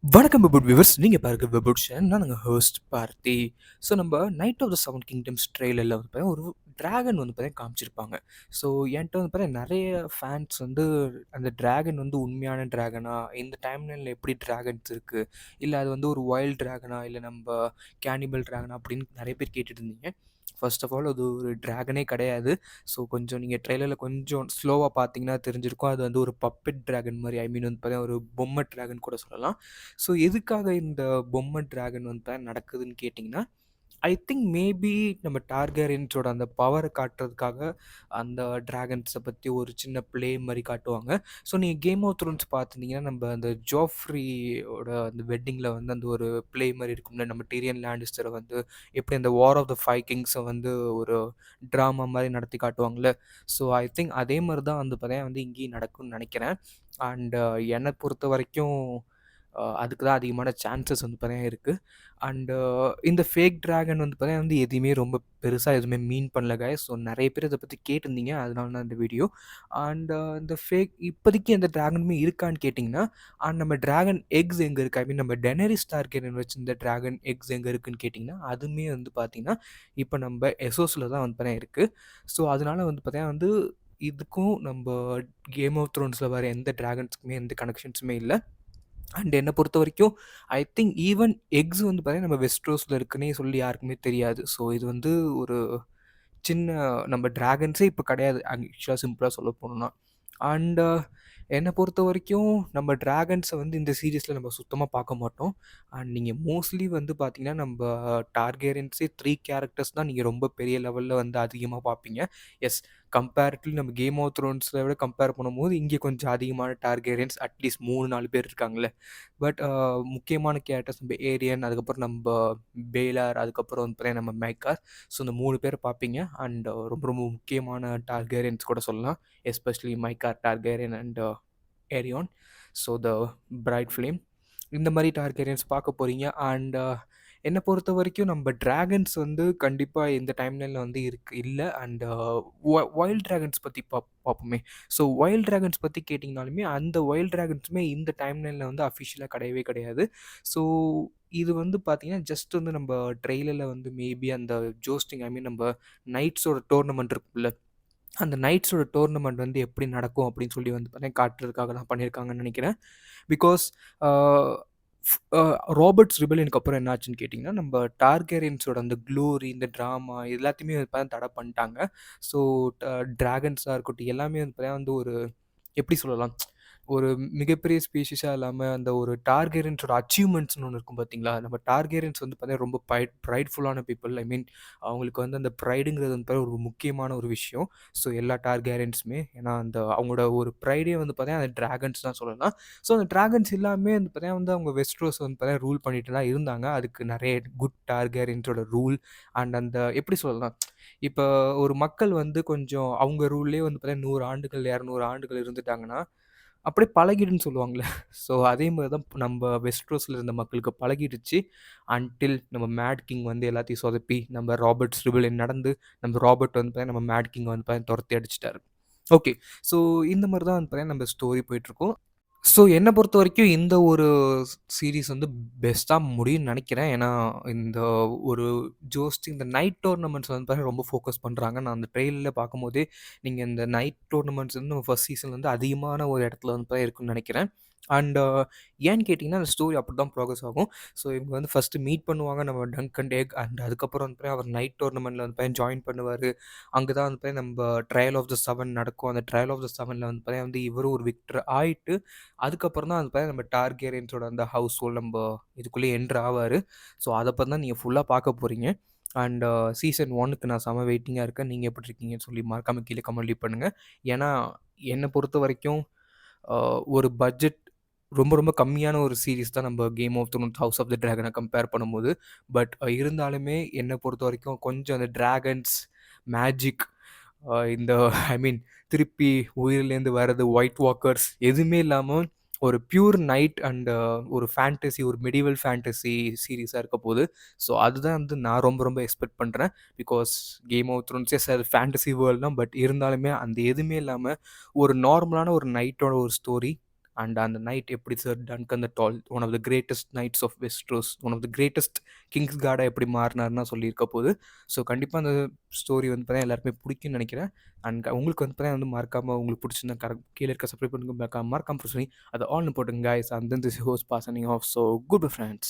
வணக்கம் வெபுட் வியூவர்ஸ். நீங்க பாருங்க வெபுட் ஷேன். நானுங்க ஹோஸ்ட் பார்த்தி. ஸோ நம்ம night of the seven kingdoms ட்ரெய்லரில் வந்து பார்த்தீங்கன்னா ஒரு டிராகன் வந்து பார்த்தீங்கன்னா காமிச்சிருப்பாங்க. ஸோ என்கிட்ட வந்து பார்த்தீங்கன்னா நிறைய ஃபேன்ஸ் வந்து அந்த டிராகன் வந்து உண்மையான டிராகனா, இந்த டைம்லைனில் எப்படி டிராகன்ஸ் இருக்குது, இல்லை அது வந்து ஒரு வைல்ட் டிராகனா, இல்லை நம்ம கேனிபல் டிராகனா அப்படின்னு நிறைய பேர் கேட்டுட்டு இருந்தீங்க. ஃபர்ஸ்ட் ஆஃப் ஆல் அது ஒரு டிராகனே கிடையாது. ஸோ கொஞ்சம் நீங்கள் ட்ரெய்லரில் கொஞ்சம் ஸ்லோவாக பார்த்தீங்கன்னா தெரிஞ்சிருக்கும். அது வந்து ஒரு பப்பெட் டிராகன் மாதிரி, ஐ மீன் வந்து பார்த்தீங்கன்னா ஒரு பொம்மை டிராகன் கூட சொல்லலாம். ஸோ எதுக்காக இந்த பொம்மை டிராகன் வந்து நடக்குதுன்னு கேட்டிங்கன்னா, ஐ திங்க் மேபி நம்ம டார்கெரியன்ஸோட அந்த பவர காட்டுறதுக்காக அந்த டிராகன்ஸை பற்றி ஒரு சின்ன ப்ளே மாதிரி காட்டுவாங்க. ஸோ நீங்கள் கேம் ஆஃப் த்ரோன்ஸ் பார்த்துருந்தீங்கன்னா, நம்ம அந்த ஜோஃப்ரியோட அந்த வெட்டிங்கில் வந்து அந்த ஒரு ப்ளே மாதிரி இருக்கும்ல, நம்ம டிரியன் லாண்டிஸ்டரை வந்து எப்படி அந்த வார் ஆஃப் த ஃபைவ் கிங்ஸை வந்து ஒரு ட்ராமா மாதிரி நடத்தி காட்டுவாங்கள்ல. ஸோ ஐ திங்க் அதே மாதிரி தான் வந்து பார்த்தீங்கன்னா வந்து இங்கேயும் நடக்கும்னு நினைக்கிறேன். அண்ட் என்னை பொறுத்த வரைக்கும் அதுக்கு தான் அதிகமான சான்சஸ் வந்து பார்த்தீங்கன்னா இருக்குது. அண்டு இந்த ஃபேக் டிராகன் வந்து பார்த்தீங்கன்னா வந்து எதையுமே ரொம்ப பெருசா எதுவுமே மீன் பண்ணல காய்ஸ். ஸோ நிறைய பேர் இதை பற்றி கேட்டிருந்தீங்க, அதனால தான் இந்த வீடியோ. அண்ட் இந்த ஃபேக் இப்போதைக்கு எந்த டிராகனுமே இருக்கான்னு கேட்டிங்கன்னா, நம்ம டிராகன் எக்ஸ் எங்கே இருக்குது, ஐ மீன் நம்ம டெனரிஸ் டார்கெரியன் வச்சிருந்த டிராகன் எக்ஸ் எங்கே இருக்குன்னு கேட்டிங்கன்னா, அதுவுமே வந்து பார்த்தீங்கன்னா இப்போ நம்ம எசோஸில் தான் வந்து பார்த்தீங்கன்னா இருக்குது. ஸோ அதனால வந்து பார்த்தீங்கன்னா வந்து இதுக்கும் நம்ம கேம் ஆஃப் த்ரோன்ஸில் வர எந்த டிராகன்ஸுக்குமே எந்த கனெக்ஷன்ஸுமே இல்லை. அண்ட் என்னை பொறுத்த வரைக்கும் ஐ திங்க் ஈவன் எக்ஸ் வந்து பார்த்தீங்கன்னா நம்ம வெஸ்ட்ரோஸில் இருக்குன்னே சொல்லி யாருக்குமே தெரியாது. ஸோ இது வந்து ஒரு சின்ன நம்ம டிராகன்ஸே இப்போ கிடையாது ஆக்சுவலாக சிம்பிளாக சொல்ல போனோம்னா. அண்ட் என்னை பொறுத்த வரைக்கும் நம்ம டிராகன்ஸை வந்து இந்த சீரீஸில் நம்ம சுத்தமாக பார்க்க மாட்டோம். அண்ட் நீங்கள் மோஸ்ட்லி வந்து பார்த்தீங்கன்னா நம்ம டார்கேரியன்ஸே 3 கேரக்டர்ஸ் தான் நீங்கள் ரொம்ப பெரிய லெவலில் வந்து அதிகமாக பார்ப்பீங்க. எஸ், கம்பேரிட்டிவ்லி நம்ம கேம் ஆஃப் த்ரோன்ஸை விட கம்பேர் பண்ணும்போது இங்கே கொஞ்சம் அதிகமான டார்கேரியன்ஸ் அட்லீஸ்ட் 3-4 பேர் இருக்காங்களே. பட் முக்கியமான கேரக்டர்ஸ் நம்ம ஏரியன், அதுக்கப்புறம் நம்ம பேலார், அதுக்கப்புறம் வந்து பார்த்தீங்கன்னா நம்ம மைக்கார். ஸோ இந்த 3 பேரை பார்ப்பீங்க. அண்ட் ரொம்ப ரொம்ப முக்கியமான டார்கேரியன்ஸ் கூட சொல்லலாம். Especially Maekar Targaryen and Aerion. So the bright flame. இந்த மாதிரி டார்கெரியன்ஸ் பார்க்க போகிறீங்க. அண்ட் என்னை பொறுத்த வரைக்கும் நம்ம டிராகன்ஸ் வந்து கண்டிப்பாக இந்த டைம்லைனில் வந்து இல்லை. அண்ட் வைல்ட் டிராகன்ஸ் பற்றி பார்ப்போமே. ஸோ வைல்ட் டிராகன்ஸ் பற்றி கேட்டிங்கனாலுமே அந்த வைல்ட் டிராகன்ஸுமே இந்த டைம்லைனில் வந்து அஃபிஷியலாக கிடையவே கிடையாது. ஸோ இது வந்து பார்த்தீங்கன்னா ஜஸ்ட் வந்து நம்ம ட்ரெய்லரில் வந்து மேபி அந்த ஜோஸ்டிங், ஐ மீன் நம்ம நைட்ஸோட டோர்னமெண்ட் இருக்குல்ல, அந்த நைட்ஸோட டோர்னமெண்ட் வந்து எப்படி நடக்கும் அப்படின்னு சொல்லி வந்து பார்த்தீங்கன்னா காட்டுறதுக்காக தான் பண்ணியிருக்காங்கன்னு நினைக்கிறேன். பிகாஸ் ராபர்ட்ஸ் ரிபெலியனுக்கு அப்புறம் என்ன ஆச்சுன்னு கேட்டிங்கன்னா, நம்ம டார்கெரியன்ஸோட அந்த க்ளோரி, இந்த ட்ராமா எல்லாத்தையுமே வந்து பார்த்தீங்கன்னா தடை பண்ணிட்டாங்க. ஸோ டிராகன்ஸாக இருக்கட்டும் எல்லாமே வந்து பார்த்தீங்கன்னா வந்து ஒரு எப்படி சொல்லலாம், ஒரு மிகப்பெரிய ஸ்பீஷீஸாக இல்லாமல் அந்த ஒரு டார்கெரியன்ஸோட அச்சீவ்மெண்ட்ஸ்னு ஒன்று இருக்கும் பார்த்தீங்களா. நம்ம டார்கெரியன்ஸ் வந்து பார்த்தீங்கன்னா ரொம்ப ப்ரைட்ஃபுல்லான பீப்புள். ஐ மீன் அவங்களுக்கு வந்து அந்த ப்ரைடுங்கிறது வந்து பார்த்தீங்கன்னா ஒரு முக்கியமான ஒரு விஷயம். ஸோ எல்லா டார்கேரியன்ஸுமே ஏன்னா அந்த அவங்களோட ஒரு ப்ரைடே வந்து பார்த்தீங்கன்னா அந்த டிராகன்ஸ் தான் சொல்லலாம். ஸோ அந்த டிராகன்ஸ் எல்லாமே வந்து பார்த்தீங்கன்னா வந்து அவங்க வெஸ்ட்ரோஸ் வந்து பார்த்தீங்கன்னா ரூல் பண்ணிட்டு தான் இருந்தாங்க. அதுக்கு நிறைய குட் டார்கேரியன்ஸோட ரூல் அண்ட் அந்த எப்படி சொல்லலாம், இப்போ ஒரு மக்கள் வந்து கொஞ்சம் அவங்க ரூல்லேயே வந்து பார்த்தீங்கன்னா 100 ஆண்டுகள் 200 ஆண்டுகள் இருந்துட்டாங்கன்னா அப்படியே பழகிடுன்னு சொல்லுவாங்கள்ல. ஸோ அதே மாரி தான் நம்ம வெஸ்ட்ரோஸில் இருந்த மக்களுக்கு பழகிடுச்சு. அன்டில் நம்ம மேட் கிங் வந்து எல்லாத்தையும் சொதப்பி நம்ம ராபர்ட்ஸ் ரிபெலியன் நடந்து நம்ம ராபர்ட் வந்து பார்த்தீங்கன்னா நம்ம மேட் கிங்க வந்து பார்த்தீங்கன்னா துரத்தி அடிச்சுட்டாரு. ஓகே. ஸோ இந்த மாரி தான் வந்து பார்த்தீங்கன்னா நம்ம ஸ்டோரி போயிட்டுருக்கும். ஸோ என்ன பொறுத்தவரைக்கும் இந்த ஒரு சீரிஸ் வந்து பெஸ்ட்டா முடியும்னு நெனைக்கிறேன். ஏன்னா, இந்த ஒரு இந்த நைட் டோர்னமெண்ட்ஸ் வந்து பார்த்தீங்கன்னா ரொம்ப ஃபோக்கஸ் பண்றாங்க. நான் அந்த ட்ரெய்லர்ல பார்க்கும்போதே, நீங்க இந்த நைட் டோர்னமெண்ட்ஸ் வந்து ஃபர்ஸ்ட் சீசன்ல வந்து அதிகமான ஒரு இடத்துல வந்து தான் இருக்கும்னு நெனைக்கிறேன். அண்ட் ஏன்னு கேட்டிங்கன்னா, அந்த ஸ்டோரி அப்படிதான் ப்ராக்ரஸ் ஆகும். ஸோ இவங்க வந்து ஃபர்ஸ்ட்டு மீட் பண்ணுவாங்க நம்ம டங்க் அண்ட் எக். அண்ட் அதுக்கப்புறம் வந்து பார்த்தீங்கன்னா, அவர் நைட் டோர்னமெண்ட்ல வந்து பார்த்தீங்கன்னா ஜாயின் பண்ணுவாரு. அங்க தான் வந்து பார்த்தீங்கன்னா, நம்ப ட்ரையல் ஆஃப் த 7 நடக்கும். அந்த ட்ரையல் ஆஃப் த 7ல வந்து பார்த்தீங்கன்னா வந்து இவரும் ஒரு விக்டர் ஆயிட்டு அதுக்கப்புறம் தான் அது பார்த்தா நம்ம டார்கேரியன்ஸோட அந்த ஹவுஸ் ஹோல்ட் நம்ப இதுக்குள்ளேயே என்டர் ஆவாரு. ஸோ அத பத்தி தான் நீங்க ஃபுல்லா பார்க்க போறீங்க. அண்ட் சீசன் 1க்கு நான் செம வெயிட்டிங்கா இருக்கேன். நீங்க எப்படி இருக்கீங்கன்னு சொல்லி மறக்காம கீழ கமெண்ட் லீவ் பண்ணுங்க. ஏன்னா, என்ன பொறுத்தவரைக்கும் ஒரு பட்ஜெட் ரொம்ப ரொம்ப கம்மியான ஒரு சீரிஸ் தான் நம்ம Game of Thrones, House of the டிராகன கம்பேர் பண்ணும்போது. பட் இருந்தாலுமே என்ன பொறுத்தவரைக்கும் கொஞ்சம் அந்த டிராகன்ஸ், மேஜிக், இந்த ஐ மீன் திருப்பி உயிர்லேருந்து வர்றது, ஒயிட் வாக்கர்ஸ் எதுவுமே இல்லாம ஒரு பியூர் நைட் அண்ட் ஒரு ஃபேண்டசி, ஒரு மெடிவல் ஃபேண்டசி சீரிஸா இருக்க போது. ஸோ அதுதான் வந்து நான் ரொம்ப ரொம்ப எக்ஸ்பெக்ட் பண்றேன். Because Game of Thrones is அது ஃபேண்டசி வேர்ல்ட் தான். பட் இருந்தாலுமே அந்த எதுவுமே இல்லாம ஒரு நார்மலான ஒரு நைட்டோட ஒரு ஸ்டோரி. அண்ட் அந்த நைட் எப்படி sir Duncan the tall one of the greatest knights of Westeros, one of the greatest kings கார்டாக எப்படி மாறினார்னா சொல்லியிருக்க போது. ஸோ கண்டிப்பாக அந்த ஸ்டோரி வந்து பார்த்தீங்கன்னா எல்லாருக்குமே பிடிக்கும்னு நினைக்கிறேன். அண்ட் உங்களுக்கு வந்து பார்த்தீங்கன்னா வந்து மறக்காமல் உங்களுக்கு பிடிச்சிருந்தா கீழே இருக்க சப்ஸ்கிரைப் பண்ணுங்க, மறக்காம ப்ரெஸ் பண்ணி அதை ஆல்னு போட்டுங்க guys. And then this is host passing off. So goodbye friends.